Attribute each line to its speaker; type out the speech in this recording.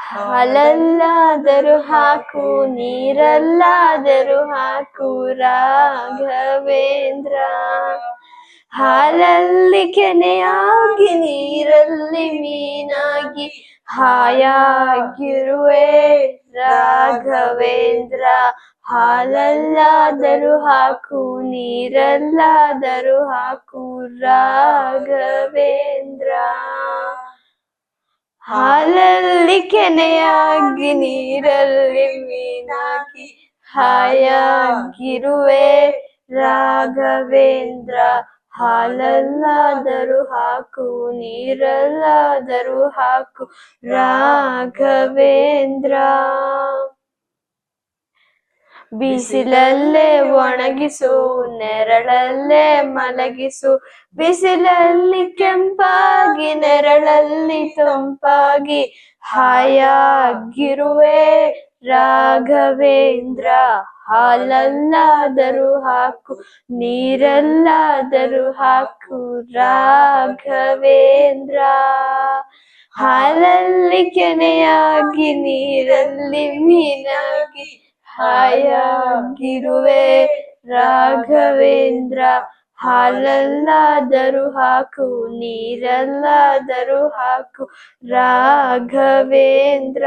Speaker 1: ಹಾಲಲ್ಲಾದರೂ ಹಾಕು ನೀರಲ್ಲಾದರೂ ಹಾಕು ರಾಘವೇಂದ್ರ. ಹಾಲಲ್ಲಿ ಕೆನೆಯಾಗಿ ನೀರಲ್ಲಿ ಮೀನಾಗಿ ಹಾಯಾಗಿರುವೆ ರಾಘವೇಂದ್ರ. ಹಾಲಲ್ಲಾದರೂ ಹಾಕು ನೀರಲ್ಲಾದರೂ ಹಾಕು ರಾಘವೇಂದ್ರ. ಹಾಲಲ್ಲಿ ಕೆನೆಯಾಗಿ ನೀರಲ್ಲಿ ಮೀನಾಗಿ ಹಾಯಾಗಿರುವೆ ರಾಘವೇಂದ್ರ. ಹಾಲಲ್ಲಾದರೂ ಹಾಕು ನೀರಲ್ಲಾದರೂ ಹಾಕು ರಾಘವೇಂದ್ರ. ಬಿಸಿಲಲ್ಲೇ ಒಣಗಿಸು ನೆರಳಲ್ಲೇ ಮಲಗಿಸು. ಬಿಸಿಲಲ್ಲಿ ಕೆಂಪಾಗಿ ನೆರಳಲ್ಲಿ ತಂಪಾಗಿ ಹಾಯಾಗಿರುವೆ ರಾಘವೇಂದ್ರ. ಹಾಲಲ್ಲಾದರೂ ಹಾಕು ನೀರಲ್ಲಾದರೂ ಹಾಕು ರಾಘವೇಂದ್ರ. ಹಾಲಲ್ಲಿ ಕೆನೆಯಾಗಿ ನೀರಲ್ಲಿ ಮೀನಾಗಿ ಹಾಯಾಗಿರುವೆ ರಾಘವೇಂದ್ರ. ಹಾಲಲ್ಲಾದರೂ ಹಾಕು ನೀರಲ್ಲಾದರೂ ಹಾಕು ರಾಘವೇಂದ್ರ.